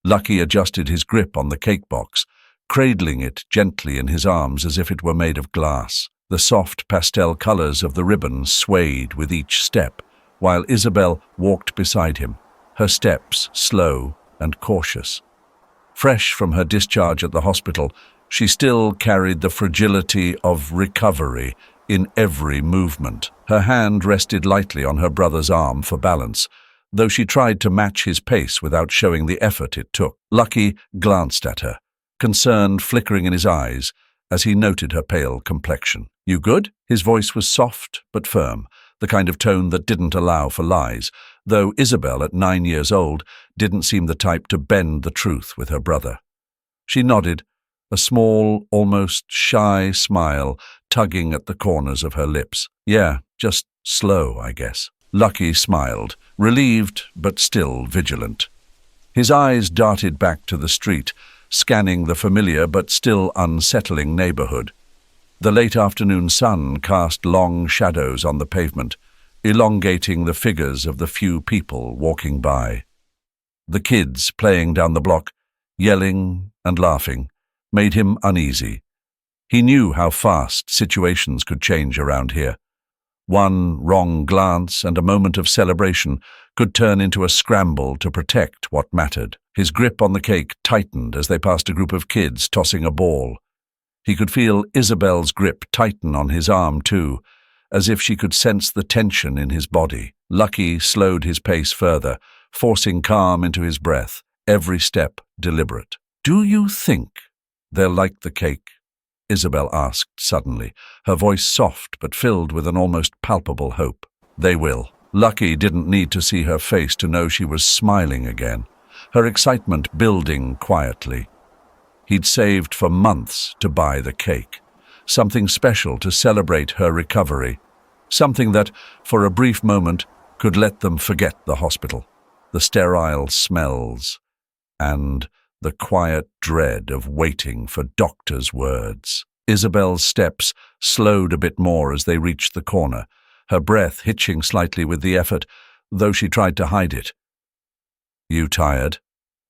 Lucky adjusted his grip on the cake box, cradling it gently in his arms as if it were made of glass. The soft pastel colors of the ribbon swayed with each step, while Isabel walked beside him, her steps slow and cautious. Fresh from her discharge at the hospital, she still carried the fragility of recovery in every movement. Her hand rested lightly on her brother's arm for balance, though she tried to match his pace without showing the effort it took. Lucky glanced at her, concern flickering in his eyes as he noted her pale complexion. "You good?" His voice was soft but firm, the kind of tone that didn't allow for lies, though Isabel, at 9 years old, didn't seem the type to bend the truth with her brother. She nodded, a small, almost shy smile tugging at the corners of her lips. "Yeah, just slow, I guess." Lucky smiled, relieved but still vigilant. His eyes darted back to the street, scanning the familiar but still unsettling neighborhood. The late afternoon sun cast long shadows on the pavement, elongating the figures of the few people walking by. The kids playing down the block, yelling and laughing, made him uneasy. He knew how fast situations could change around here. One wrong glance and a moment of celebration could turn into a scramble to protect what mattered. His grip on the cake tightened as they passed a group of kids tossing a ball. He could feel Isabel's grip tighten on his arm too, as if she could sense the tension in his body. Lucky slowed his pace further, forcing calm into his breath, every step deliberate. "Do you think they'll like the cake?" Isabel asked suddenly, her voice soft but filled with an almost palpable hope. "They will." Lucky didn't need to see her face to know she was smiling again, her excitement building quietly. He'd saved for months to buy the cake, something special to celebrate her recovery, something that, for a brief moment, could let them forget the hospital, the sterile smells, and the quiet dread of waiting for doctors' words. Isabel's steps slowed a bit more as they reached the corner, her breath hitching slightly with the effort, though she tried to hide it. "You tired?"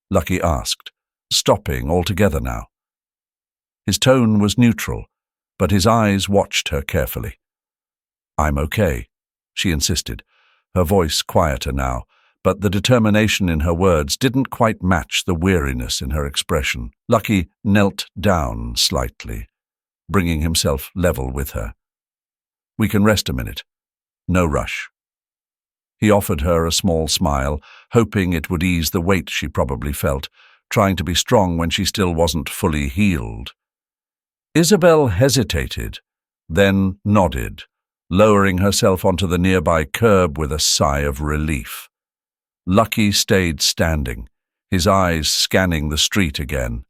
Lucky asked, stopping altogether now. His tone was neutral, but his eyes watched her carefully. "I'm okay," she insisted, her voice quieter now, but the determination in her words didn't quite match the weariness in her expression. Lucky knelt down slightly, bringing himself level with her. "We can rest a minute. No rush." He offered her a small smile, hoping it would ease the weight she probably felt, trying to be strong when she still wasn't fully healed. Isabel hesitated, then nodded, lowering herself onto the nearby curb with a sigh of relief. Lucky stayed standing, his eyes scanning the street again.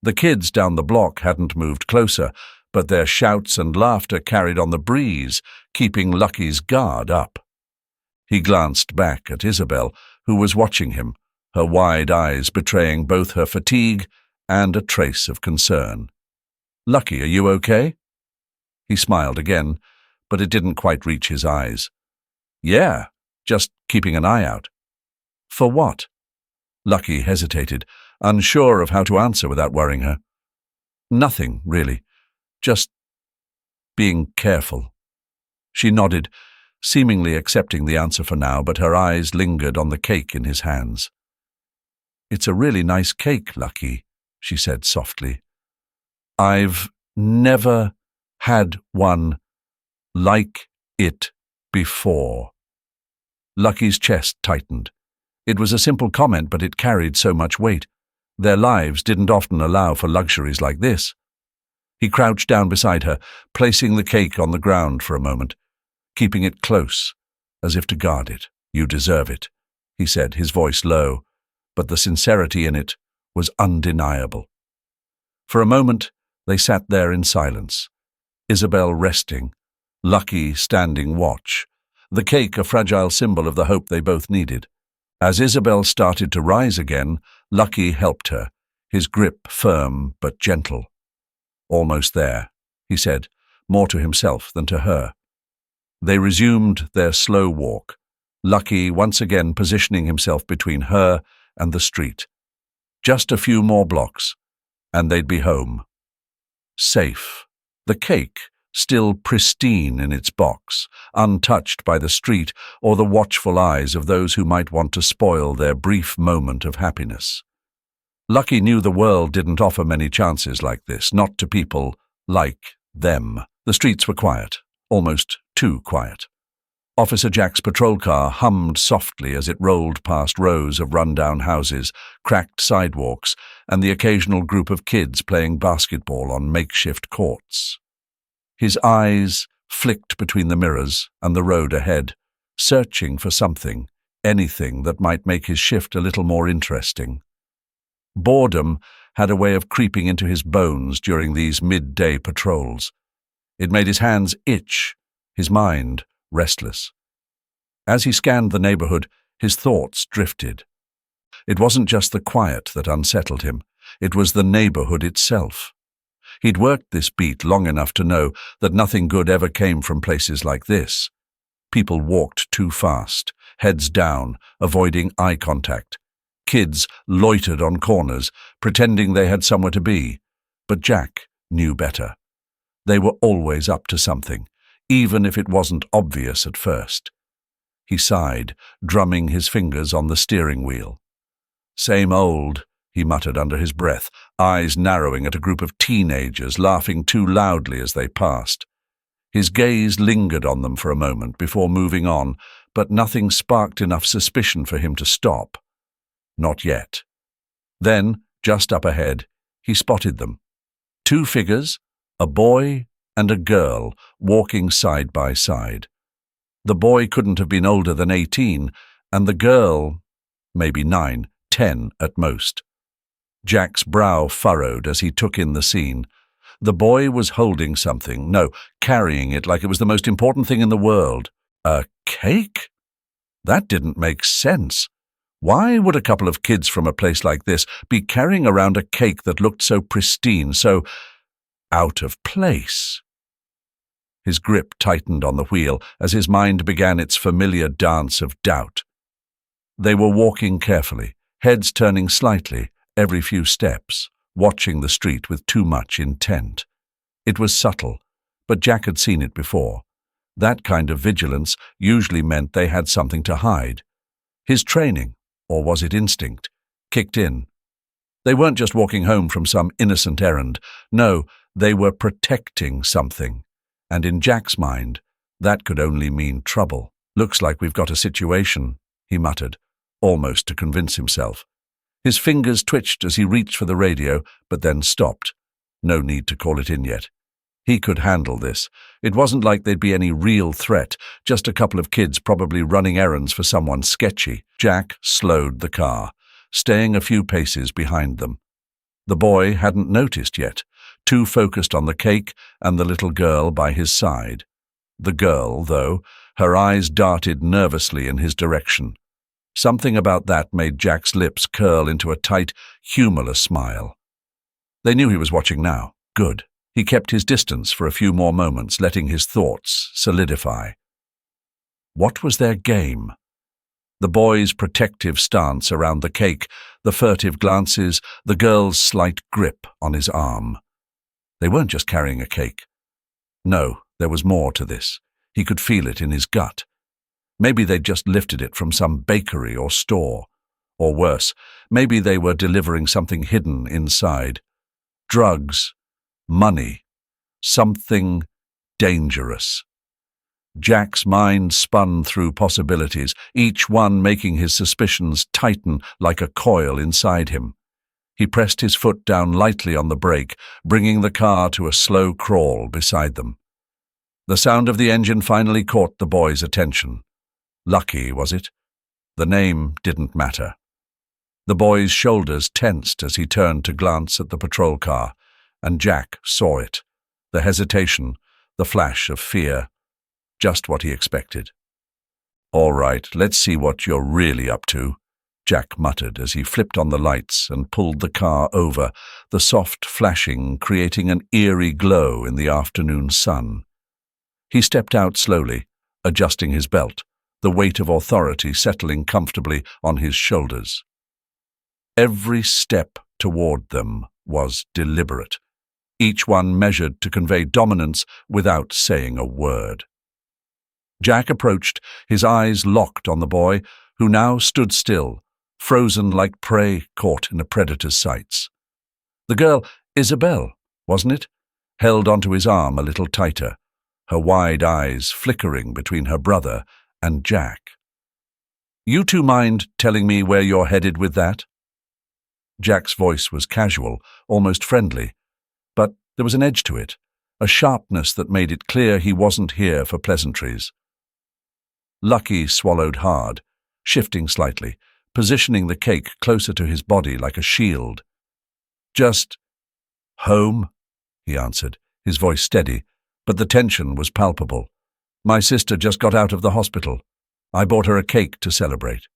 The kids down the block hadn't moved closer, but their shouts and laughter carried on the breeze, keeping Lucky's guard up. He glanced back at Isabel, who was watching him, her wide eyes betraying both her fatigue and a trace of concern. "Lucky, are you okay?" He smiled again, but it didn't quite reach his eyes. "Yeah, just keeping an eye out." "For what?" Lucky hesitated, unsure of how to answer without worrying her. "Nothing, really. Just being careful." She nodded, seemingly accepting the answer for now, but her eyes lingered on the cake in his hands. "It's a really nice cake, Lucky," she said softly. "I've never had one like it before." Lucky's chest tightened. It was a simple comment, but it carried so much weight. Their lives didn't often allow for luxuries like this. He crouched down beside her, placing the cake on the ground for a moment, keeping it close, as if to guard it. "You deserve it," he said, his voice low, but the sincerity in it was undeniable. For a moment, they sat there in silence, Isabel resting, Lucky standing watch, the cake a fragile symbol of the hope they both needed. As Isabel started to rise again, Lucky helped her, his grip firm but gentle. "Almost there," he said, more to himself than to her. They resumed their slow walk, Lucky once again positioning himself between her and the street. Just a few more blocks, and they'd be home. Safe. The cake, still pristine in its box, untouched by the street or the watchful eyes of those who might want to spoil their brief moment of happiness. Lucky knew the world didn't offer many chances like this, not to people like them. The streets were quiet, almost too quiet. Officer Jack's patrol car hummed softly as it rolled past rows of run-down houses, cracked sidewalks, and the occasional group of kids playing basketball on makeshift courts. His eyes flicked between the mirrors and the road ahead, searching for something, anything that might make his shift a little more interesting. Boredom had a way of creeping into his bones during these midday patrols. It made his hands itch, his mind restless. As he scanned the neighborhood, his thoughts drifted. It wasn't just the quiet that unsettled him, it was the neighborhood itself. He'd worked this beat long enough to know that nothing good ever came from places like this. People walked too fast, heads down, avoiding eye contact. Kids loitered on corners, pretending they had somewhere to be. But Jack knew better. They were always up to something, even if it wasn't obvious at first. He sighed, drumming his fingers on the steering wheel. "Same old," he muttered under his breath, eyes narrowing at a group of teenagers laughing too loudly as they passed. His gaze lingered on them for a moment before moving on, but nothing sparked enough suspicion for him to stop. Not yet. Then, just up ahead, he spotted them. Two figures, a boy and a girl, walking side by side. The boy couldn't have been older than 18, and the girl, maybe 9, 10 at most. Jack's brow furrowed as he took in the scene. The boy was holding something, no, carrying it like it was the most important thing in the world. A cake? That didn't make sense. Why would a couple of kids from a place like this be carrying around a cake that looked so pristine, so out of place? His grip tightened on the wheel as his mind began its familiar dance of doubt. They were walking carefully, heads turning slightly every few steps, watching the street with too much intent. It was subtle, but Jack had seen it before. That kind of vigilance usually meant they had something to hide. His training, or was it instinct, kicked in. They weren't just walking home from some innocent errand. No, they were protecting something. And in Jack's mind, that could only mean trouble. "Looks like we've got a situation," he muttered, almost to convince himself. His fingers twitched as he reached for the radio, but then stopped. No need to call it in yet. He could handle this. It wasn't like there'd be any real threat, just a couple of kids probably running errands for someone sketchy. Jack slowed the car, staying a few paces behind them. The boy hadn't noticed yet, too focused on the cake and the little girl by his side. The girl, though, her eyes darted nervously in his direction. Something about that made Jack's lips curl into a tight, humorless smile. They knew he was watching now. Good. He kept his distance for a few more moments, letting his thoughts solidify. What was their game? The boy's protective stance around the cake, the furtive glances, the girl's slight grip on his arm. They weren't just carrying a cake. No, there was more to this. He could feel it in his gut. Maybe they'd just lifted it from some bakery or store. Or worse, maybe they were delivering something hidden inside. Drugs, money, something dangerous. Jack's mind spun through possibilities, each one making his suspicions tighten like a coil inside him. He pressed his foot down lightly on the brake, bringing the car to a slow crawl beside them. The sound of the engine finally caught the boy's attention. Lucky, was it? The name didn't matter. The boy's shoulders tensed as he turned to glance at the patrol car, and Jack saw it. The hesitation, the flash of fear. Just what he expected. "All right, let's see what you're really up to," Jack muttered as he flipped on the lights and pulled the car over, the soft flashing creating an eerie glow in the afternoon sun. He stepped out slowly, adjusting his belt, the weight of authority settling comfortably on his shoulders. Every step toward them was deliberate, each one measured to convey dominance without saying a word. Jack approached, his eyes locked on the boy, who now stood still, frozen like prey caught in a predator's sights. The girl, Isabel, wasn't it? Held onto his arm a little tighter, her wide eyes flickering between her brother and Jack. "You two mind telling me where you're headed with that?" Jack's voice was casual, almost friendly, but there was an edge to it, a sharpness that made it clear he wasn't here for pleasantries. Lucky swallowed hard, shifting slightly, positioning the cake closer to his body like a shield. "Just home," he answered, his voice steady, but the tension was palpable. "My sister just got out of the hospital. I bought her a cake to celebrate."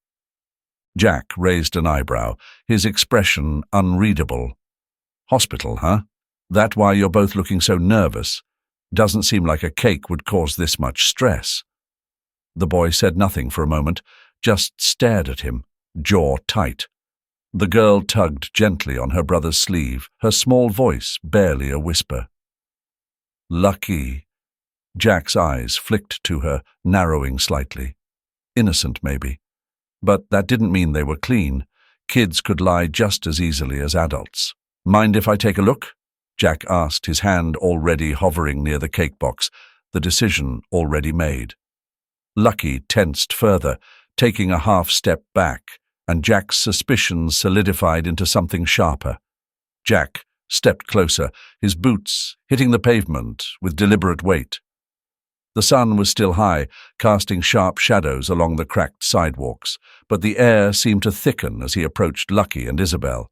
Jack raised an eyebrow, his expression unreadable. "Hospital, huh? That why you're both looking so nervous? Doesn't seem like a cake would cause this much stress." The boy said nothing for a moment, just stared at him, jaw tight. The girl tugged gently on her brother's sleeve, her small voice barely a whisper. "Lucky." Jack's eyes flicked to her, narrowing slightly. Innocent, maybe. But that didn't mean they were clean. Kids could lie just as easily as adults. "Mind if I take a look?" Jack asked, his hand already hovering near the cake box, the decision already made. Lucky tensed further, taking a half step back, and Jack's suspicions solidified into something sharper. Jack stepped closer, his boots hitting the pavement with deliberate weight. The sun was still high, casting sharp shadows along the cracked sidewalks, but the air seemed to thicken as he approached Lucky and Isabel.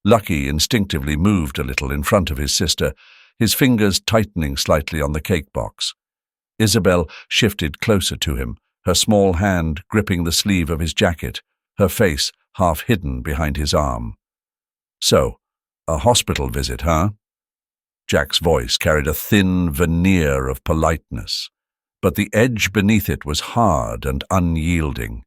Lucky instinctively moved a little in front of his sister, his fingers tightening slightly on the cake box. Isabel shifted closer to him, her small hand gripping the sleeve of his jacket, her face half hidden behind his arm. "So, a hospital visit, huh?" Jack's voice carried a thin veneer of politeness, but the edge beneath it was hard and unyielding.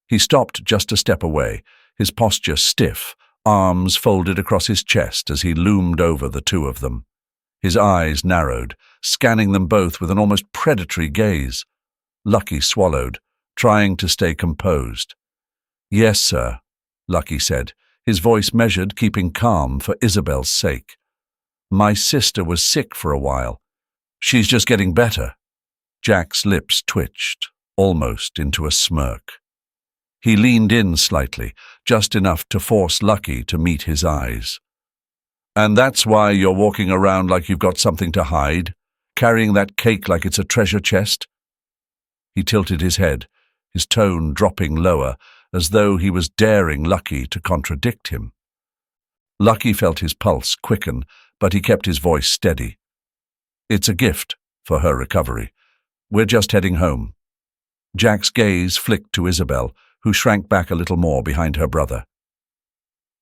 He stopped just a step away, his posture stiff, arms folded across his chest as he loomed over the two of them. His eyes narrowed, scanning them both with an almost predatory gaze. Lucky swallowed, trying to stay composed. "Yes, sir," Lucky said, his voice measured, keeping calm for Isabel's sake. "My sister was sick for a while. She's just getting better." Jack's lips twitched, almost into a smirk. He leaned in slightly, just enough to force Lucky to meet his eyes. "And that's why you're walking around like you've got something to hide, carrying that cake like it's a treasure chest?" He tilted his head, his tone dropping lower, as though he was daring Lucky to contradict him. Lucky felt his pulse quicken, but he kept his voice steady. "It's a gift for her recovery. We're just heading home." Jack's gaze flicked to Isabel, who shrank back a little more behind her brother.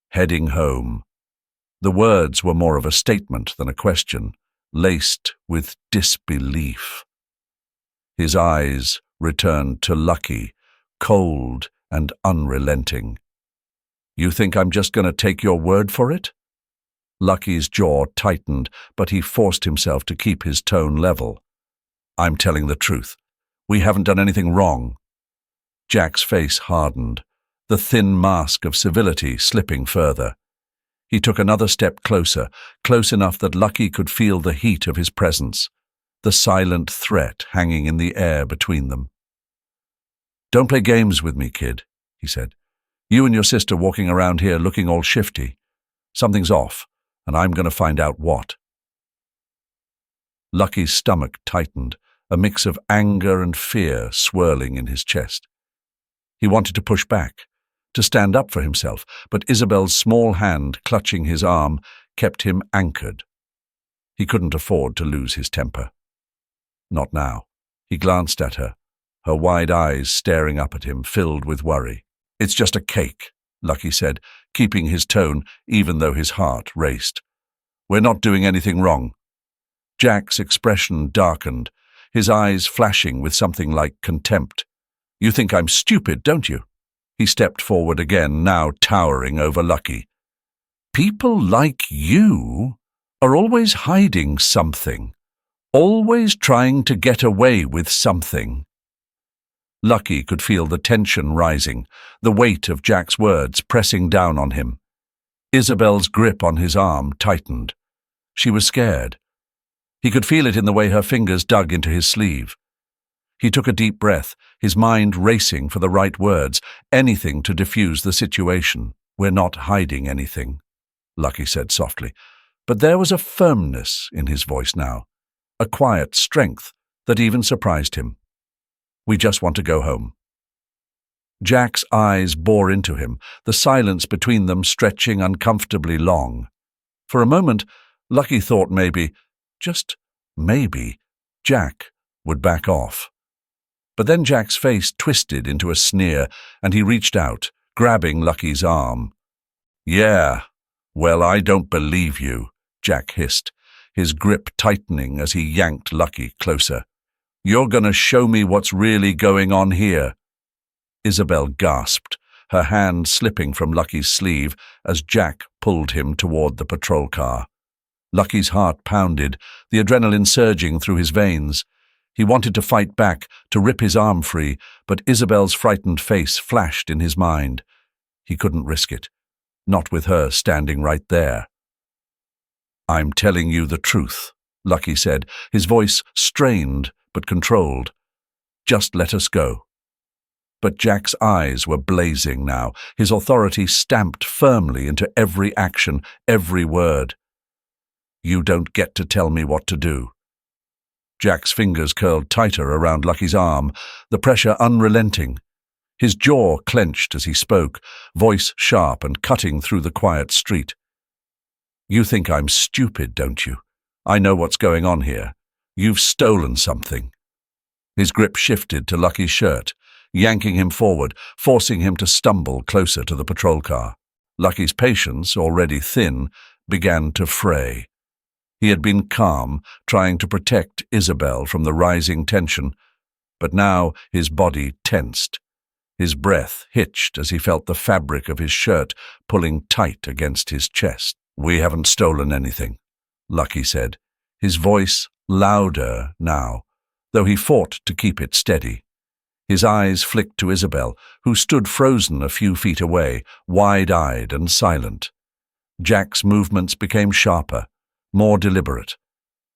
Heading home. The words were more of a statement than a question, laced with disbelief. His eyes returned to Lucky, cold and unrelenting. "You think I'm just going to take your word for it?" Lucky's jaw tightened, but he forced himself to keep his tone level. "I'm telling the truth. We haven't done anything wrong." Jack's face hardened, the thin mask of civility slipping further. He took another step closer, close enough that Lucky could feel the heat of his presence, the silent threat hanging in the air between them. "Don't play games with me, kid," he said. "You and your sister walking around here looking all shifty. Something's off, and I'm going to find out what." Lucky's stomach tightened, a mix of anger and fear swirling in his chest. He wanted to push back, to stand up for himself, but Isabel's small hand clutching his arm kept him anchored. He couldn't afford to lose his temper. Not now. He glanced at her, her wide eyes staring up at him, filled with worry. "It's just a cake," Lucky said, keeping his tone even though his heart raced. "We're not doing anything wrong." Jack's expression darkened, his eyes flashing with something like contempt. "You think I'm stupid, don't you?" He stepped forward again, now towering over Lucky. "People like you are always hiding something, always trying to get away with something." Lucky could feel the tension rising, the weight of Jack's words pressing down on him. Isabel's grip on his arm tightened. She was scared. He could feel it in the way her fingers dug into his sleeve. He took a deep breath, his mind racing for the right words, anything to diffuse the situation. "We're not hiding anything," Lucky said softly, but there was a firmness in his voice now, a quiet strength that even surprised him. "We just want to go home." Jack's eyes bore into him, the silence between them stretching uncomfortably long. For a moment, Lucky thought maybe, just maybe, Jack would back off. But then Jack's face twisted into a sneer, and he reached out, grabbing Lucky's arm. "Yeah, well, I don't believe you," Jack hissed, his grip tightening as he yanked Lucky closer. "You're gonna show me what's really going on here." Isabel gasped, her hand slipping from Lucky's sleeve as Jack pulled him toward the patrol car. Lucky's heart pounded, the adrenaline surging through his veins. He wanted to fight back, to rip his arm free, but Isabel's frightened face flashed in his mind. He couldn't risk it, not with her standing right there. "I'm telling you the truth," Lucky said, his voice strained but controlled. "Just let us go." But Jack's eyes were blazing now, his authority stamped firmly into every action, every word. "You don't get to tell me what to do." Jack's fingers curled tighter around Lucky's arm, the pressure unrelenting. His jaw clenched as he spoke, voice sharp and cutting through the quiet street. "You think I'm stupid, don't you? I know what's going on here. You've stolen something." His grip shifted to Lucky's shirt, yanking him forward, forcing him to stumble closer to the patrol car. Lucky's patience, already thin, began to fray. He had been calm, trying to protect Isabel from the rising tension, but now his body tensed. His breath hitched as he felt the fabric of his shirt pulling tight against his chest. "We haven't stolen anything," Lucky said, his voice louder now, though he fought to keep it steady. His eyes flicked to Isabel, who stood frozen a few feet away, wide-eyed and silent. Jack's movements became sharper, more deliberate.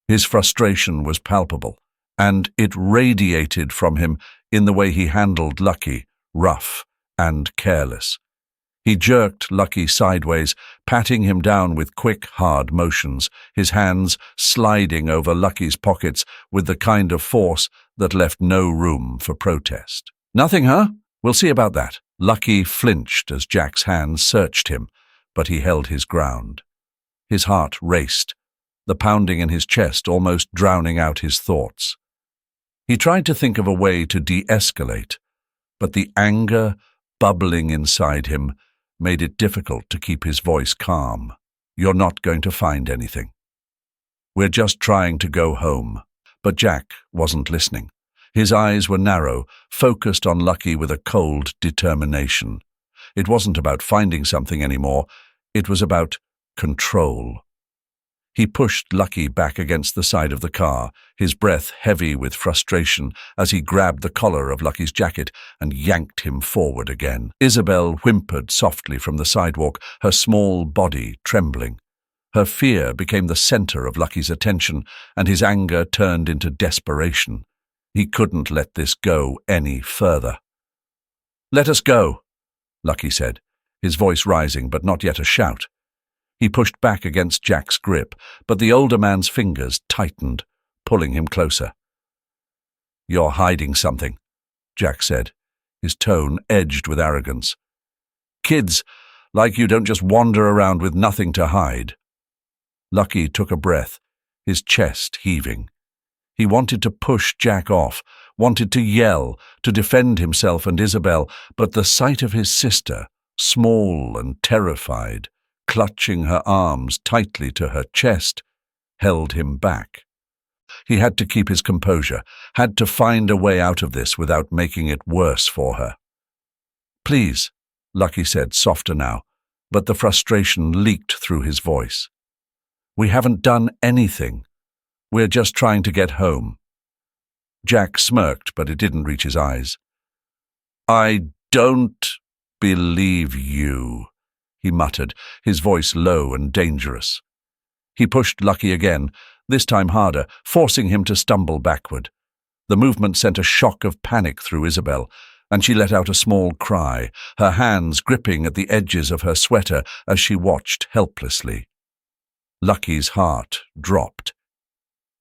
His frustration was palpable, and it radiated from him in the way he handled Lucky, rough and careless. He jerked Lucky sideways, patting him down with quick, hard motions, his hands sliding over Lucky's pockets with the kind of force that left no room for protest. "Nothing, huh? We'll see about that." Lucky flinched as Jack's hands searched him, but he held his ground. His heart raced, the pounding in his chest almost drowning out his thoughts. He tried to think of a way to de-escalate, but the anger bubbling inside him made it difficult to keep his voice calm. "You're not going to find anything. We're just trying to go home." But Jack wasn't listening. His eyes were narrow, focused on Lucky with a cold determination. It wasn't about finding something anymore. It was about control. He pushed Lucky back against the side of the car, his breath heavy with frustration as he grabbed the collar of Lucky's jacket and yanked him forward again. Isabel whimpered softly from the sidewalk, her small body trembling. Her fear became the center of Lucky's attention, and his anger turned into desperation. He couldn't let this go any further. "Let us go," Lucky said, his voice rising but not yet a shout. He pushed back against Jack's grip, but the older man's fingers tightened, pulling him closer. "You're hiding something," Jack said, his tone edged with arrogance. "Kids like you don't just wander around with nothing to hide." Lucky took a breath, his chest heaving. He wanted to push Jack off, wanted to yell, to defend himself and Isabel, but the sight of his sister, small and terrified, clutching her arms tightly to her chest, held him back. He had to keep his composure, had to find a way out of this without making it worse for her. Please, Lucky said, softer now, but the frustration leaked through his voice. We haven't done anything. We're just trying to get home. Jack smirked, but it didn't reach his eyes. I don't believe you, he muttered, his voice low and dangerous. He pushed Lucky again, this time harder, forcing him to stumble backward. The movement sent a shock of panic through Isabel, and she let out a small cry, her hands gripping at the edges of her sweater as she watched helplessly. Lucky's heart dropped.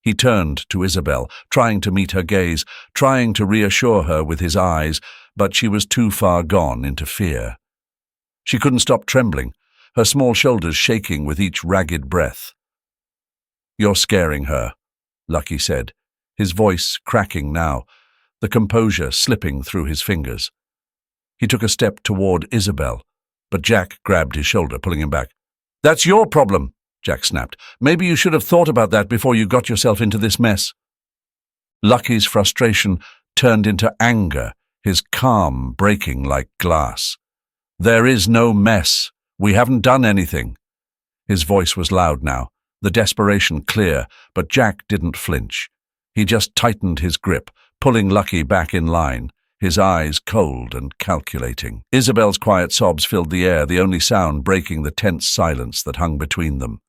He turned to Isabel, trying to meet her gaze, trying to reassure her with his eyes, but she was too far gone into fear. She couldn't stop trembling, her small shoulders shaking with each ragged breath. You're scaring her, Lucky said, his voice cracking now, the composure slipping through his fingers. He took a step toward Isabel, but Jack grabbed his shoulder, pulling him back. That's your problem, Jack snapped. Maybe you should have thought about that before you got yourself into this mess. Lucky's frustration turned into anger, his calm breaking like glass. There is no mess. We haven't done anything. His voice was loud now, the desperation clear, but Jack didn't flinch. He just tightened his grip, pulling Lucky back in line, his eyes cold and calculating. Isabel's quiet sobs filled the air, the only sound breaking the tense silence that hung between them.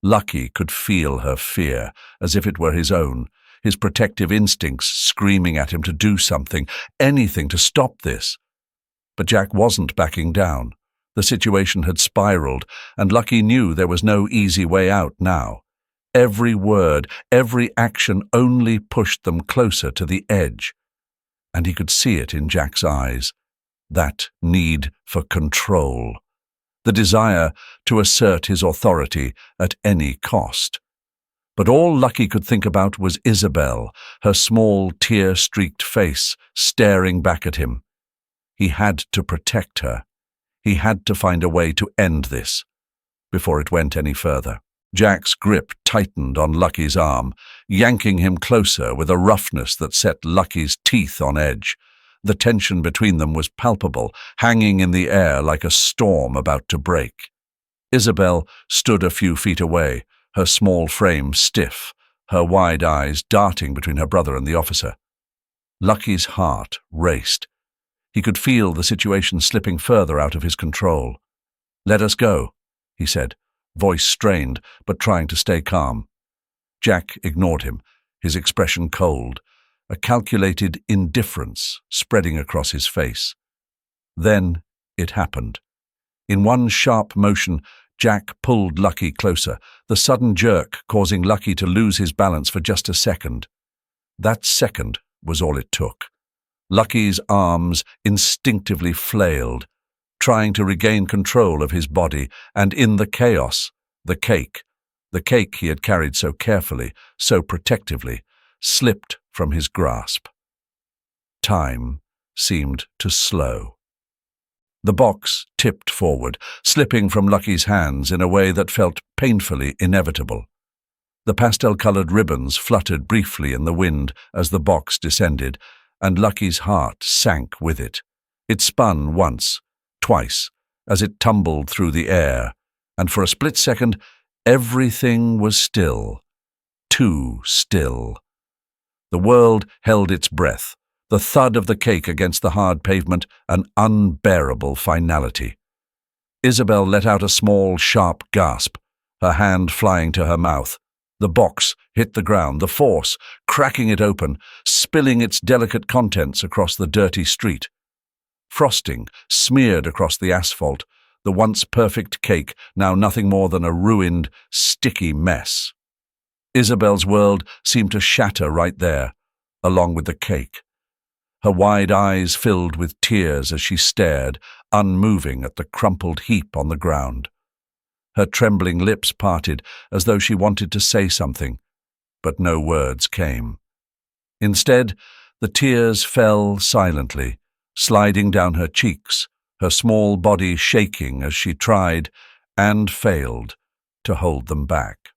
Lucky could feel her fear, as if it were his own, his protective instincts screaming at him to do something, anything to stop this. But Jack wasn't backing down. The situation had spiraled, and Lucky knew there was no easy way out now. Every word, every action only pushed them closer to the edge. And he could see it in Jack's eyes, that need for control, the desire to assert his authority at any cost. But all Lucky could think about was Isabel, her small, tear-streaked face staring back at him. He had to protect her. He had to find a way to end this before it went any further. Jack's grip tightened on Lucky's arm, yanking him closer with a roughness that set Lucky's teeth on edge. The tension between them was palpable, hanging in the air like a storm about to break. Isabel stood a few feet away, her small frame stiff, her wide eyes darting between her brother and the officer. Lucky's heart raced. He could feel the situation slipping further out of his control. "Let us go," he said, voice strained, but trying to stay calm. Jack ignored him, his expression cold, a calculated indifference spreading across his face. Then it happened. In one sharp motion, Jack pulled Lucky closer, the sudden jerk causing Lucky to lose his balance for just a second. That second was all it took. Lucky's arms instinctively flailed, trying to regain control of his body, and in the chaos, the cake he had carried so carefully, so protectively, slipped from his grasp. Time seemed to slow. The box tipped forward, slipping from Lucky's hands in a way that felt painfully inevitable. The pastel-colored ribbons fluttered briefly in the wind as the box descended, and Lucky's heart sank with it. It spun once, twice, as it tumbled through the air, and for a split second, everything was still. Too still. The world held its breath, the thud of the cake against the hard pavement, an unbearable finality. Isabel let out a small, sharp gasp, her hand flying to her mouth. The box hit the ground, the force, cracking it open, spilling its delicate contents across the dirty street. Frosting smeared across the asphalt, the once perfect cake now nothing more than a ruined, sticky mess. Isabel's world seemed to shatter right there, along with the cake. Her wide eyes filled with tears as she stared, unmoving at the crumpled heap on the ground. Her trembling lips parted as though she wanted to say something, but no words came. Instead, the tears fell silently, sliding down her cheeks, her small body shaking as she tried, and failed, to hold them back.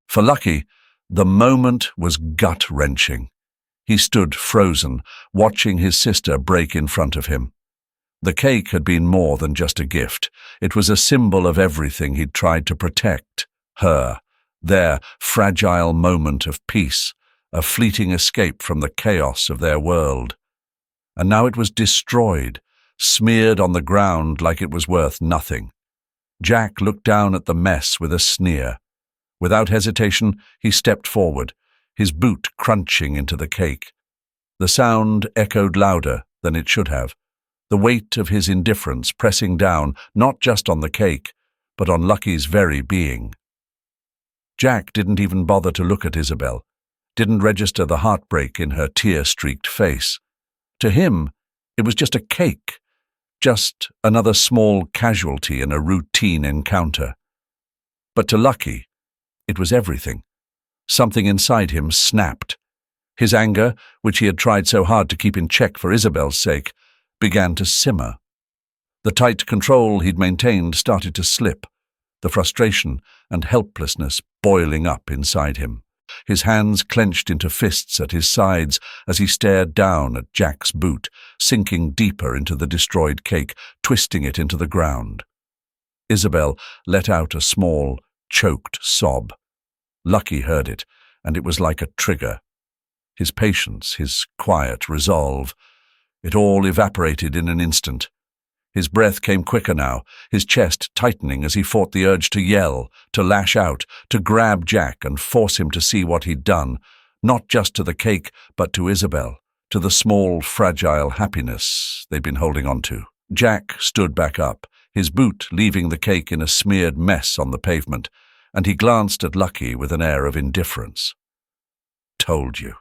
For Lucky, the moment was gut-wrenching. He stood frozen, watching his sister break in front of him. The cake had been more than just a gift. It was a symbol of everything he'd tried to protect. Her, their fragile moment of peace, a fleeting escape from the chaos of their world. And now it was destroyed, smeared on the ground like it was worth nothing. Jack looked down at the mess with a sneer. Without hesitation, he stepped forward, his boot crunching into the cake. The sound echoed louder than it should have, the weight of his indifference pressing down not just on the cake, but on Lucky's very being. Jack didn't even bother to look at Isabel, didn't register the heartbreak in her tear-streaked face. To him, it was just a cake, just another small casualty in a routine encounter. But to Lucky, it was everything. Something inside him snapped. His anger, which he had tried so hard to keep in check for Isabel's sake, began to simmer. The tight control he'd maintained started to slip, the frustration and helplessness boiling up inside him. His hands clenched into fists at his sides as he stared down at Jack's boot, sinking deeper into the destroyed cake, twisting it into the ground. Isabel let out a small, choked sob. Lucky heard it, and it was like a trigger. His patience, his quiet resolve, it all evaporated in an instant. His breath came quicker now, his chest tightening as he fought the urge to yell, to lash out, to grab Jack and force him to see what he'd done, not just to the cake, but to Isabel, to the small, fragile happiness they'd been holding on to. Jack stood back up, his boot leaving the cake in a smeared mess on the pavement, and he glanced at Lucky with an air of indifference. "Told you.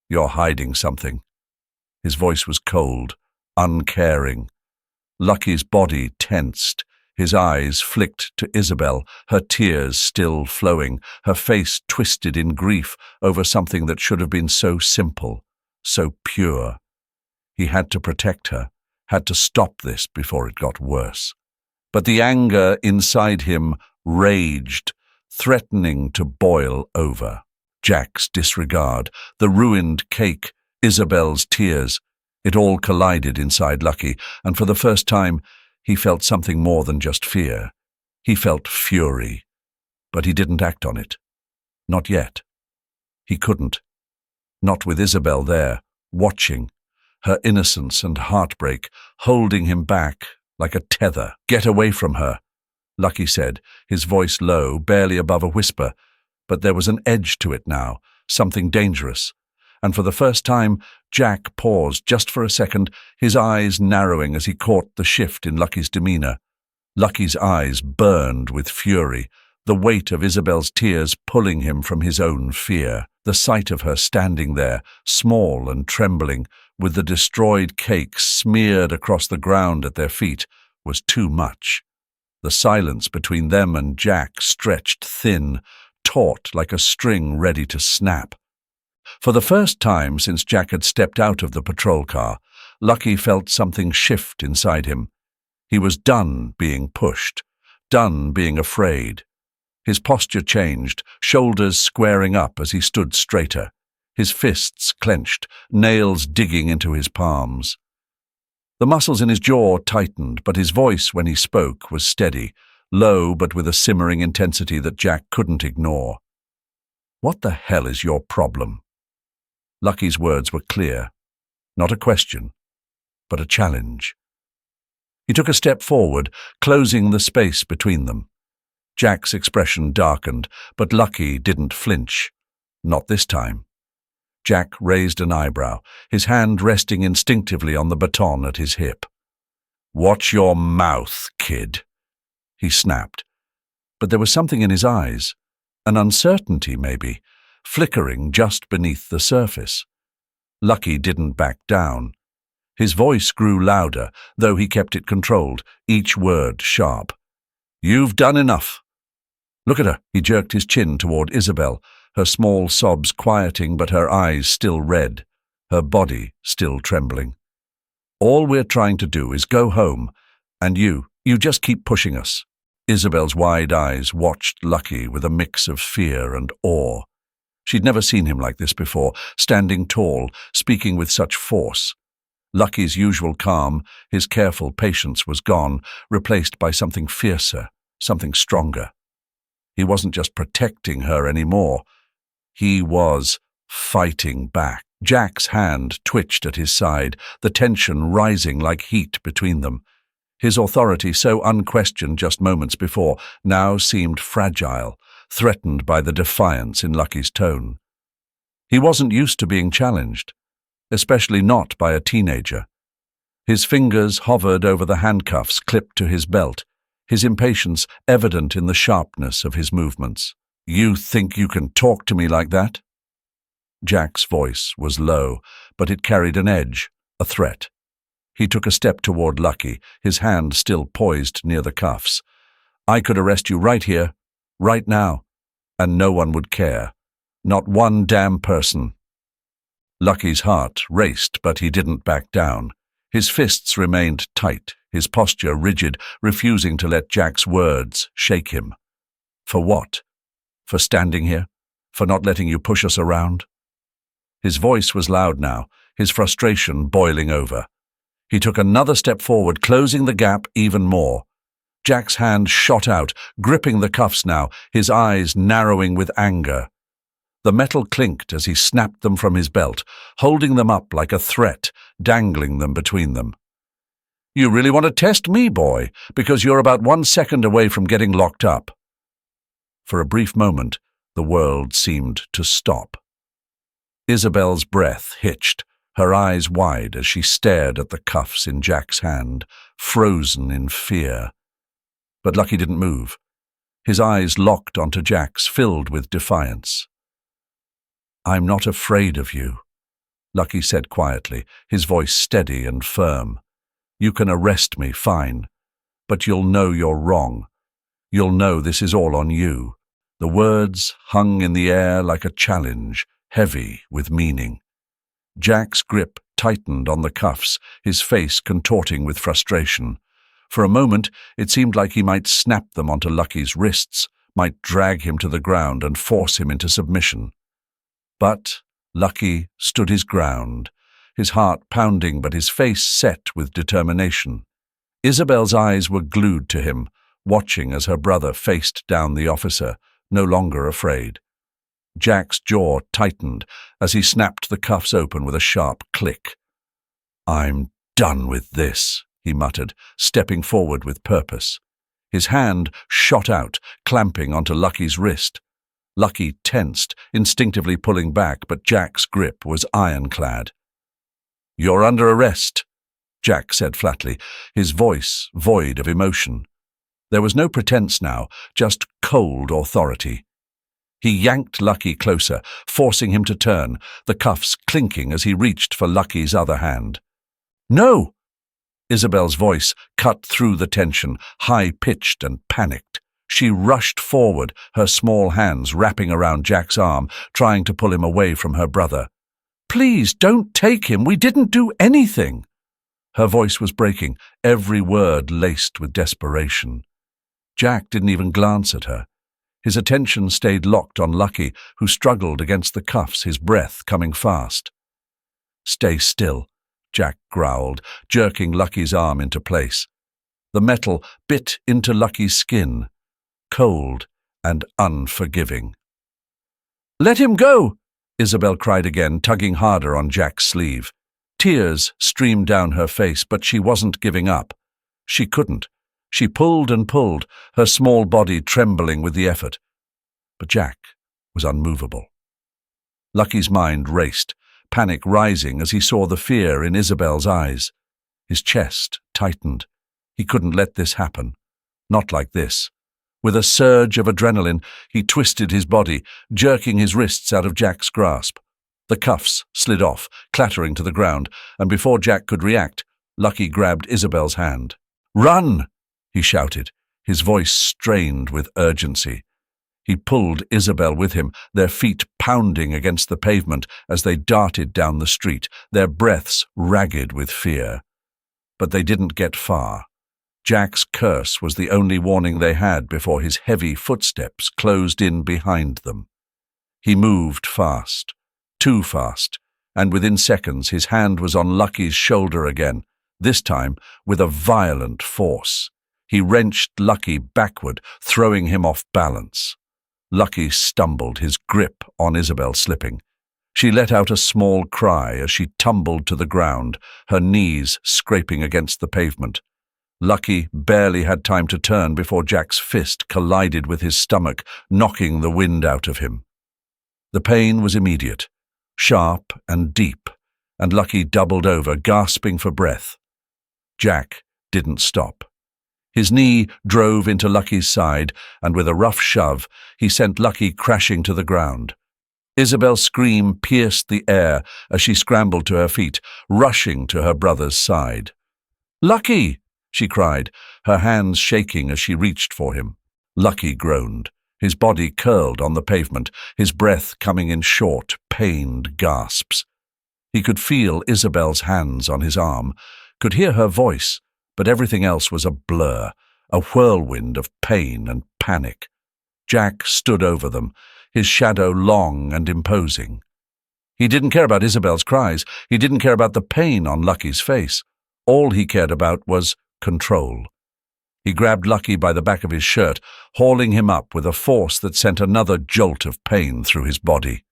You're hiding something." His voice was cold, uncaring. Lucky's body tensed, his eyes flicked to Isabel, her tears still flowing, her face twisted in grief over something that should have been so simple, so pure. He had to protect her, had to stop this before it got worse. But the anger inside him raged, threatening to boil over. Jack's disregard, the ruined cake, Isabel's tears, it all collided inside Lucky, and for the first time, he felt something more than just fear. He felt fury. But he didn't act on it. Not yet. He couldn't. Not with Isabel there, watching, her innocence and heartbreak holding him back like a tether. "Get away from her," Lucky said, his voice low, barely above a whisper, but there was an edge to it now, something dangerous. And for the first time, Jack paused just for a second, his eyes narrowing as he caught the shift in Lucky's demeanor. Lucky's eyes burned with fury, the weight of Isabel's tears pulling him from his own fear. The sight of her standing there, small and trembling, with the destroyed cake smeared across the ground at their feet, was too much. The silence between them and Jack stretched thin, taut like a string ready to snap. For the first time since Jack had stepped out of the patrol car, Lucky felt something shift inside him. He was done being pushed, done being afraid. His posture changed, shoulders squaring up as he stood straighter, his fists clenched, nails digging into his palms. The muscles in his jaw tightened, but his voice when he spoke was steady, low but with a simmering intensity that Jack couldn't ignore. "What the hell is your problem?" Lucky's words were clear, not a question, but a challenge. He took a step forward, closing the space between them. Jack's expression darkened, but Lucky didn't flinch. Not this time. Jack raised an eyebrow, his hand resting instinctively on the baton at his hip. "Watch your mouth, kid," he snapped. But there was something in his eyes, an uncertainty maybe, flickering just beneath the surface. Lucky didn't back down. His voice grew louder, though he kept it controlled, each word sharp. "You've done enough. Look at her." He jerked his chin toward Isabel, her small sobs quieting but her eyes still red, her body still trembling. "All we're trying to do is go home, and you just keep pushing us." Isabel's wide eyes watched Lucky with a mix of fear and awe. She'd never seen him like this before, standing tall, speaking with such force. Lucky's usual calm, his careful patience was gone, replaced by something fiercer, something stronger. He wasn't just protecting her anymore. He was fighting back. Jack's hand twitched at his side, the tension rising like heat between them. His authority, so unquestioned just moments before, now seemed fragile, threatened by the defiance in Lucky's tone. He wasn't used to being challenged, especially not by a teenager. His fingers hovered over the handcuffs clipped to his belt, his impatience evident in the sharpness of his movements. "You think you can talk to me like that?" Jack's voice was low, but it carried an edge, a threat. He took a step toward Lucky, his hand still poised near the cuffs. "I could arrest you right here, right now, and no one would care. Not one damn person." Lucky's heart raced, but he didn't back down. His fists remained tight, his posture rigid, refusing to let Jack's words shake him. "For what? For standing here? For not letting you push us around?" His voice was loud now, his frustration boiling over. He took another step forward, closing the gap even more. Jack's hand shot out, gripping the cuffs now, his eyes narrowing with anger. The metal clinked as he snapped them from his belt, holding them up like a threat, dangling them between them. "You really want to test me, boy, because you're about 1 second away from getting locked up." For a brief moment, the world seemed to stop. Isabel's breath hitched, her eyes wide as she stared at the cuffs in Jack's hand, frozen in fear. But Lucky didn't move. His eyes locked onto Jack's, filled with defiance. "I'm not afraid of you," Lucky said quietly, his voice steady and firm. "You can arrest me, fine, but you'll know you're wrong. You'll know this is all on you." The words hung in the air like a challenge, heavy with meaning. Jack's grip tightened on the cuffs, his face contorting with frustration. For a moment, it seemed like he might snap them onto Lucky's wrists, might drag him to the ground and force him into submission. But Lucky stood his ground, his heart pounding but his face set with determination. Isabel's eyes were glued to him, watching as her brother faced down the officer, no longer afraid. Jack's jaw tightened as he snapped the cuffs open with a sharp click. "I'm done with this," he muttered, stepping forward with purpose. His hand shot out, clamping onto Lucky's wrist. Lucky tensed, instinctively pulling back, but Jack's grip was ironclad. "You're under arrest," Jack said flatly, his voice void of emotion. There was no pretense now, just cold authority. He yanked Lucky closer, forcing him to turn, the cuffs clinking as he reached for Lucky's other hand. "No!" Isabel's voice cut through the tension, high-pitched and panicked. She rushed forward, her small hands wrapping around Jack's arm, trying to pull him away from her brother. "Please, don't take him. We didn't do anything." Her voice was breaking, every word laced with desperation. Jack didn't even glance at her. His attention stayed locked on Lucky, who struggled against the cuffs, his breath coming fast. "Stay still," Jack growled, jerking Lucky's arm into place. The metal bit into Lucky's skin, cold and unforgiving. "Let him go!" Isabel cried again, tugging harder on Jack's sleeve. Tears streamed down her face, but she wasn't giving up. She couldn't. She pulled and pulled, her small body trembling with the effort. But Jack was unmovable. Lucky's mind raced, panic rising as he saw the fear in Isabel's eyes. His chest tightened. He couldn't let this happen. Not like this. With a surge of adrenaline, he twisted his body, jerking his wrists out of Jack's grasp. The cuffs slid off, clattering to the ground, and before Jack could react, Lucky grabbed Isabel's hand. "Run!" he shouted, his voice strained with urgency. He pulled Isabel with him, their feet pounding against the pavement as they darted down the street, their breaths ragged with fear. But they didn't get far. Jack's curse was the only warning they had before his heavy footsteps closed in behind them. He moved fast, too fast, and within seconds his hand was on Lucky's shoulder again, this time with a violent force. He wrenched Lucky backward, throwing him off balance. Lucky stumbled, his grip on Isabel slipping. She let out a small cry as she tumbled to the ground, her knees scraping against the pavement. Lucky barely had time to turn before Jack's fist collided with his stomach, knocking the wind out of him. The pain was immediate, sharp and deep, and Lucky doubled over, gasping for breath. Jack didn't stop. His knee drove into Lucky's side, and with a rough shove, he sent Lucky crashing to the ground. Isabel's scream pierced the air as she scrambled to her feet, rushing to her brother's side. "Lucky!" she cried, her hands shaking as she reached for him. Lucky groaned. His body curled on the pavement, his breath coming in short, pained gasps. He could feel Isabel's hands on his arm, could hear her voice, but everything else was a blur, a whirlwind of pain and panic. Jack stood over them, his shadow long and imposing. He didn't care about Isabel's cries. He didn't care about the pain on Lucky's face. All he cared about was control. He grabbed Lucky by the back of his shirt, hauling him up with a force that sent another jolt of pain through his body.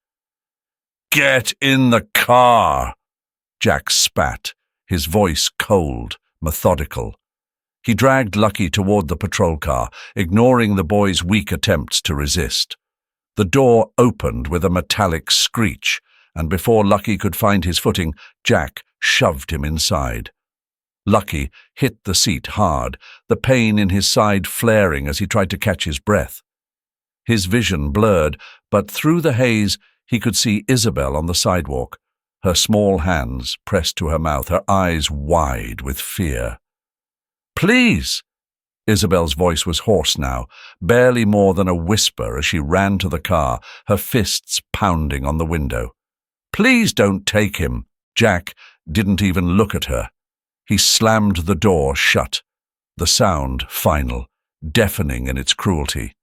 "Get in the car!" Jack spat, his voice cold, methodical. He dragged Lucky toward the patrol car, ignoring the boy's weak attempts to resist. The door opened with a metallic screech, and before Lucky could find his footing, Jack shoved him inside. Lucky hit the seat hard, the pain in his side flaring as he tried to catch his breath. His vision blurred, but through the haze he could see Isabel on the sidewalk, her small hands pressed to her mouth, her eyes wide with fear. "Please!" Isabel's voice was hoarse now, barely more than a whisper as she ran to the car, her fists pounding on the window. "Please don't take him." Jack didn't even look at her. He slammed the door shut, the sound final, deafening in its cruelty.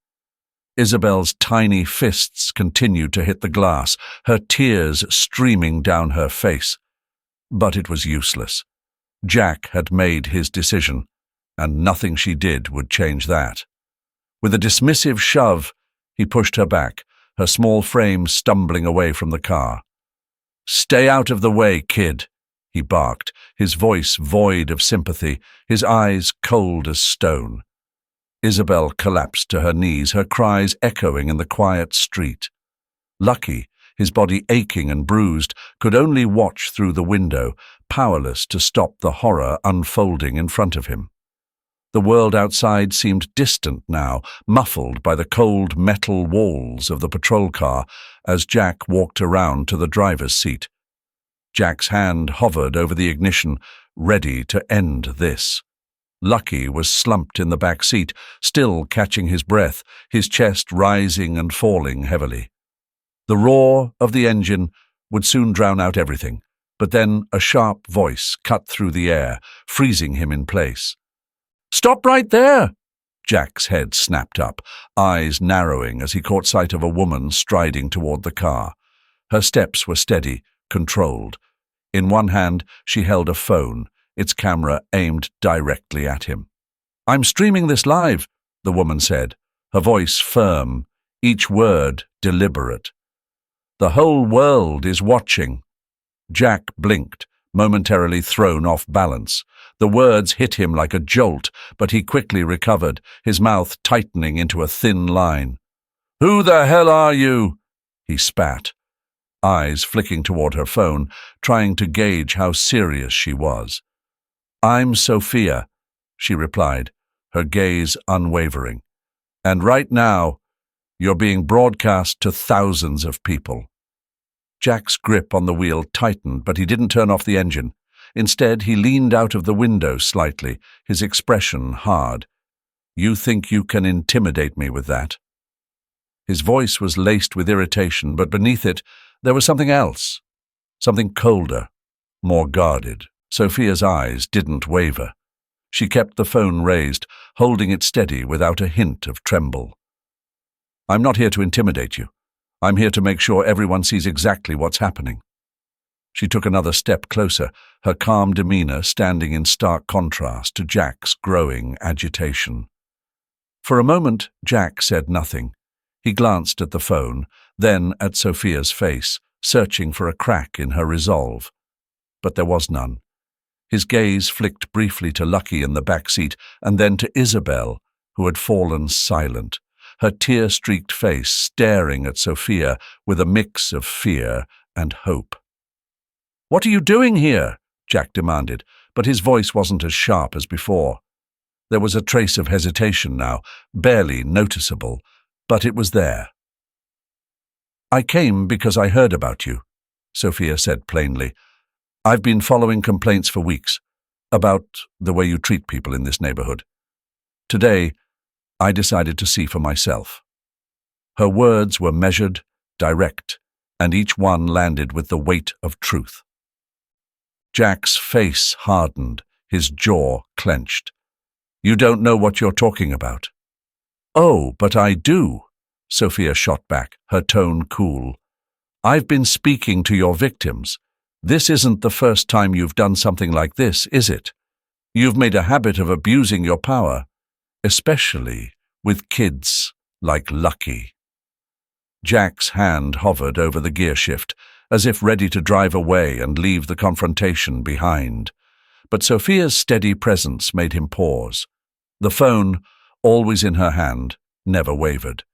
Isabel's tiny fists continued to hit the glass, her tears streaming down her face. But it was useless. Jack had made his decision, and nothing she did would change that. With a dismissive shove, he pushed her back, her small frame stumbling away from the car. "Stay out of the way, kid," he barked, his voice void of sympathy, his eyes cold as stone. Isabel collapsed to her knees, her cries echoing in the quiet street. Lucky, his body aching and bruised, could only watch through the window, powerless to stop the horror unfolding in front of him. The world outside seemed distant now, muffled by the cold metal walls of the patrol car as Jack walked around to the driver's seat. Jack's hand hovered over the ignition, ready to end this. Lucky was slumped in the back seat, still catching his breath, his chest rising and falling heavily. The roar of the engine would soon drown out everything, but then a sharp voice cut through the air, freezing him in place. "Stop right there!" Jack's head snapped up, eyes narrowing as he caught sight of a woman striding toward the car. Her steps were steady, controlled. In one hand, she held a phone, its camera aimed directly at him. "I'm streaming this live," the woman said, her voice firm, each word deliberate. "The whole world is watching." Jack blinked, momentarily thrown off balance. The words hit him like a jolt, but he quickly recovered, his mouth tightening into a thin line. "Who the hell are you?" he spat, eyes flicking toward her phone, trying to gauge how serious she was. "I'm Sophia," she replied, her gaze unwavering. "And right now, you're being broadcast to thousands of people." Jack's grip on the wheel tightened, but he didn't turn off the engine. Instead, he leaned out of the window slightly, his expression hard. "You think you can intimidate me with that?" His voice was laced with irritation, but beneath it, there was something else, something colder, more guarded. Sophia's eyes didn't waver. She kept the phone raised, holding it steady without a hint of tremble. "I'm not here to intimidate you. I'm here to make sure everyone sees exactly what's happening." She took another step closer, her calm demeanor standing in stark contrast to Jack's growing agitation. For a moment, Jack said nothing. He glanced at the phone, then at Sophia's face, searching for a crack in her resolve. But there was none. His gaze flicked briefly to Lucky in the back seat, and then to Isabel, who had fallen silent, her tear-streaked face staring at Sophia with a mix of fear and hope. "What are you doing here?" Jack demanded, but his voice wasn't as sharp as before. There was a trace of hesitation now, barely noticeable, but it was there. "I came because I heard about you," Sophia said plainly. "I've been following complaints for weeks about the way you treat people in this neighborhood. Today, I decided to see for myself." Her words were measured, direct, and each one landed with the weight of truth. Jack's face hardened, his jaw clenched. "You don't know what you're talking about." "Oh, but I do," Sophia shot back, her tone cool. "I've been speaking to your victims. This isn't the first time you've done something like this, is it? You've made a habit of abusing your power, especially with kids like Lucky." Jack's hand hovered over the gear shift, as if ready to drive away and leave the confrontation behind. But Sophia's steady presence made him pause. The phone, always in her hand, never wavered.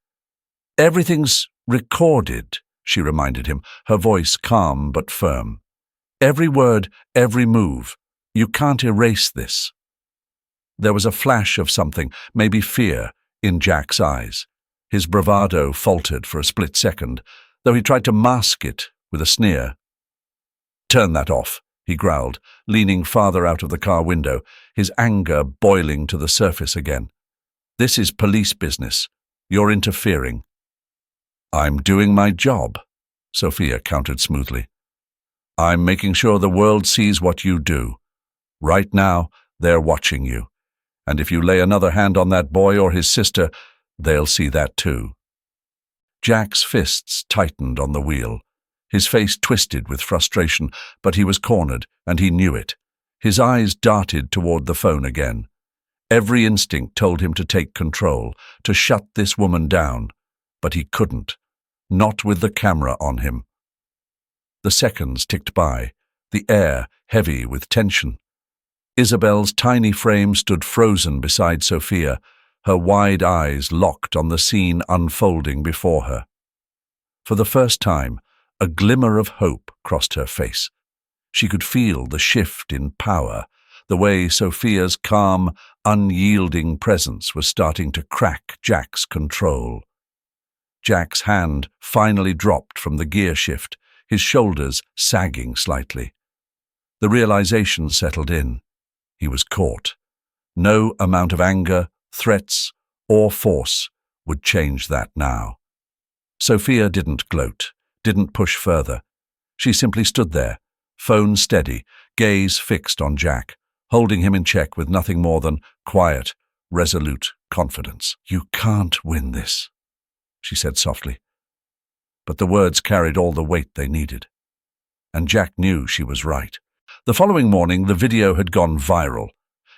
"Everything's recorded," she reminded him, her voice calm but firm. "Every word, every move. You can't erase this." There was a flash of something, maybe fear, in Jack's eyes. His bravado faltered for a split second, though he tried to mask it with a sneer. "Turn that off," he growled, leaning farther out of the car window, his anger boiling to the surface again. "This is police business. You're interfering." "I'm doing my job," Sophia countered smoothly. "I'm making sure the world sees what you do. Right now, they're watching you. And if you lay another hand on that boy or his sister, they'll see that too." Jack's fists tightened on the wheel. His face twisted with frustration, but he was cornered, and he knew it. His eyes darted toward the phone again. Every instinct told him to take control, to shut this woman down, but he couldn't, not with the camera on him. The seconds ticked by, the air heavy with tension. Isabel's tiny frame stood frozen beside Sophia, her wide eyes locked on the scene unfolding before her. For the first time, a glimmer of hope crossed her face. She could feel the shift in power, the way Sophia's calm, unyielding presence was starting to crack Jack's control. Jack's hand finally dropped from the gear shift, his shoulders sagging slightly. The realization settled in. He was caught. No amount of anger, threats, or force would change that now. Sophia didn't gloat, didn't push further. She simply stood there, phone steady, gaze fixed on Jack, holding him in check with nothing more than quiet, resolute confidence. "You can't win this," she said softly. But the words carried all the weight they needed. And Jack knew she was right. The following morning, the video had gone viral.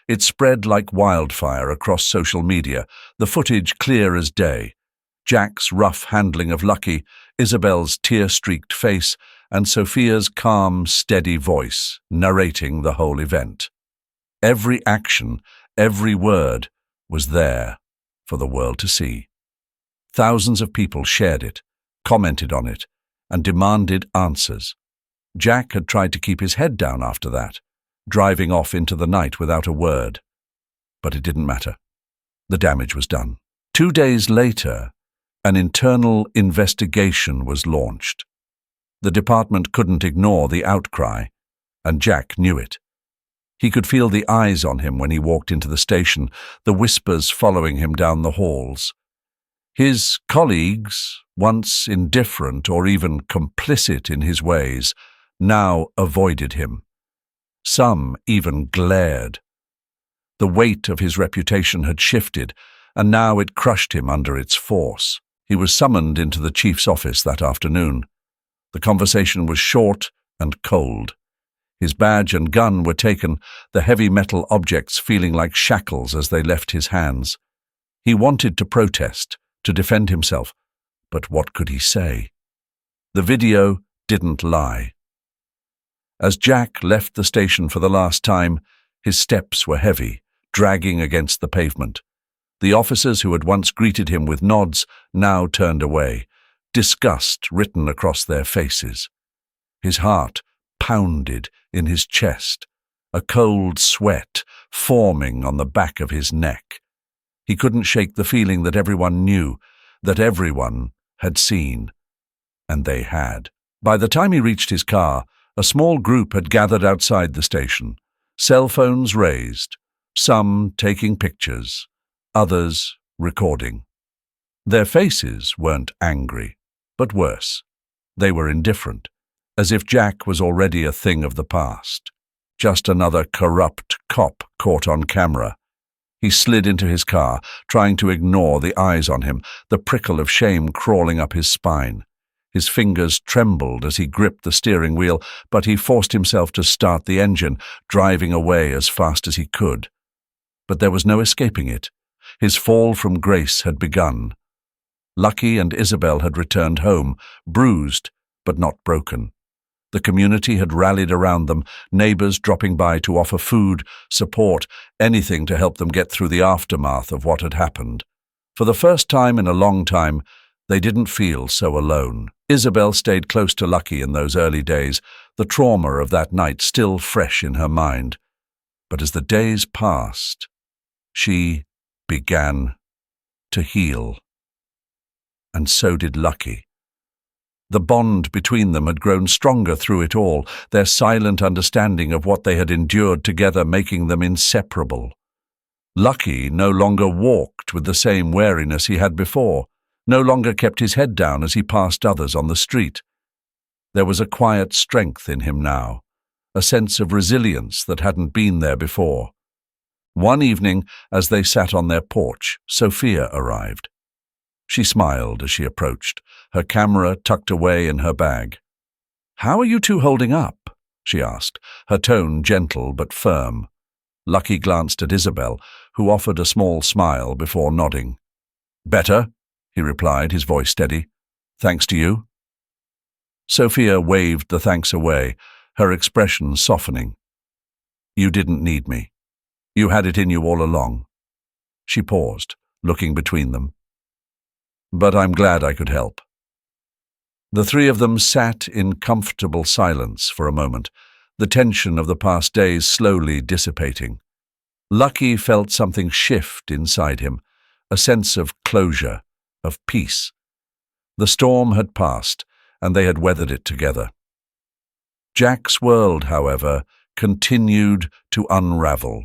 It spread like wildfire across social media, the footage clear as day. Jack's rough handling of Lucky, Isabel's tear-streaked face, and Sophia's calm, steady voice narrating the whole event. Every action, every word was there for the world to see. Thousands of people shared it, commented on it, and demanded answers. Jack had tried to keep his head down after that, driving off into the night without a word. But it didn't matter. The damage was done. 2 days later, an internal investigation was launched. The department couldn't ignore the outcry, and Jack knew it. He could feel the eyes on him when he walked into the station, the whispers following him down the halls. His colleagues, once indifferent or even complicit in his ways, now avoided him. Some even glared. The weight of his reputation had shifted, and now it crushed him under its force. He was summoned into the chief's office that afternoon. The conversation was short and cold. His badge and gun were taken, the heavy metal objects feeling like shackles as they left his hands. He wanted to protest, to defend himself, but what could he say? The video didn't lie. As Jack left the station for the last time, his steps were heavy, dragging against the pavement. The officers who had once greeted him with nods now turned away, disgust written across their faces. His heart pounded in his chest, a cold sweat forming on the back of his neck. He couldn't shake the feeling that everyone knew, that everyone had seen. And they had. By the time he reached his car, a small group had gathered outside the station, cell phones raised, some taking pictures, others recording. Their faces weren't angry, but worse. They were indifferent, as if Jack was already a thing of the past. Just another corrupt cop caught on camera. He slid into his car, trying to ignore the eyes on him, the prickle of shame crawling up his spine. His fingers trembled as he gripped the steering wheel, but he forced himself to start the engine, driving away as fast as he could. But there was no escaping it. His fall from grace had begun. Lucky and Isabel had returned home, bruised but not broken. The community had rallied around them, neighbors dropping by to offer food, support, anything to help them get through the aftermath of what had happened. For the first time in a long time, they didn't feel so alone. Isabel stayed close to Lucky in those early days, the trauma of that night still fresh in her mind. But as the days passed, she began to heal. And so did Lucky. The bond between them had grown stronger through it all, their silent understanding of what they had endured together making them inseparable. Lucky no longer walked with the same wariness he had before, no longer kept his head down as he passed others on the street. There was a quiet strength in him now, a sense of resilience that hadn't been there before. One evening, as they sat on their porch, Sophia arrived. She smiled as she approached, her camera tucked away in her bag. "How are you two holding up?" she asked, her tone gentle but firm. Lucky glanced at Isabel, who offered a small smile before nodding. "Better," he replied, his voice steady. "Thanks to you." Sophia waved the thanks away, her expression softening. "You didn't need me. You had it in you all along." She paused, looking between them. "But I'm glad I could help." The three of them sat in comfortable silence for a moment, the tension of the past days slowly dissipating. Lucky felt something shift inside him, a sense of closure, of peace. The storm had passed, and they had weathered it together. Jack's world, however, continued to unravel.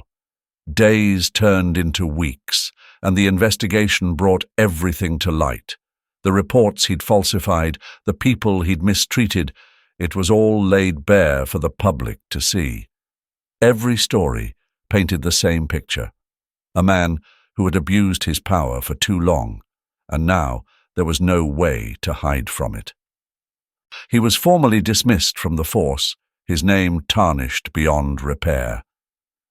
Days turned into weeks, and the investigation brought everything to light. The reports he'd falsified, the people he'd mistreated, it was all laid bare for the public to see. Every story painted the same picture. A man who had abused his power for too long, and now there was no way to hide from it. He was formally dismissed from the force, his name tarnished beyond repair.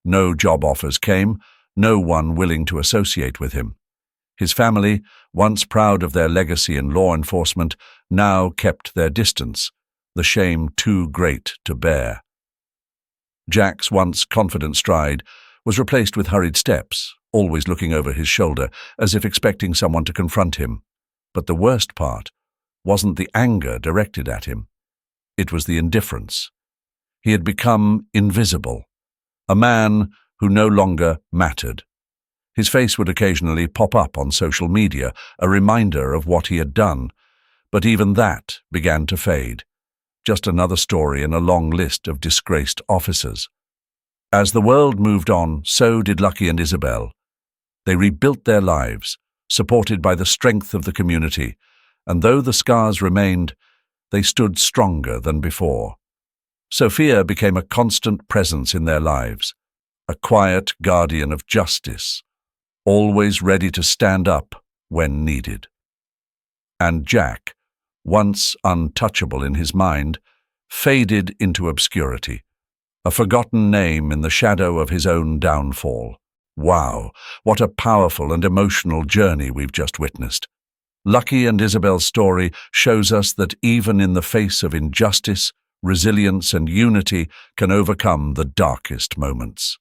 No job offers came, no one willing to associate with him. His family, once proud of their legacy in law enforcement, now kept their distance, the shame too great to bear. Jack's once confident stride was replaced with hurried steps, always looking over his shoulder, as if expecting someone to confront him. But the worst part wasn't the anger directed at him. It was the indifference. He had become invisible, a man who no longer mattered. His face would occasionally pop up on social media, a reminder of what he had done, but even that began to fade. Just another story in a long list of disgraced officers. As the world moved on, so did Lucky and Isabel. They rebuilt their lives, supported by the strength of the community, and though the scars remained, they stood stronger than before. Sophia became a constant presence in their lives, a quiet guardian of justice, always ready to stand up when needed. And Jack, once untouchable in his mind, faded into obscurity, a forgotten name in the shadow of his own downfall. Wow, what a powerful and emotional journey we've just witnessed. Lucky and Isabel's story shows us that even in the face of injustice, resilience and unity can overcome the darkest moments.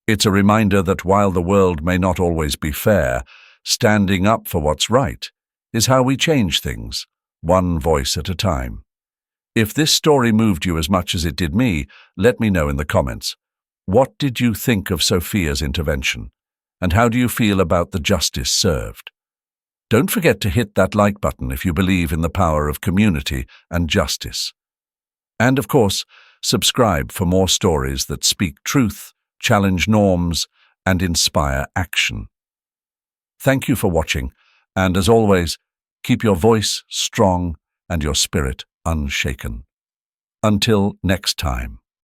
It's a reminder that while the world may not always be fair, standing up for what's right is how we change things, one voice at a time. If this story moved you as much as it did me, let me know in the comments. What did you think of Sophia's intervention? And how do you feel about the justice served? Don't forget to hit that like button if you believe in the power of community and justice. And of course, subscribe for more stories that speak truth, challenge norms, and inspire action. Thank you for watching, and as always, keep your voice strong and your spirit unshaken. Until next time.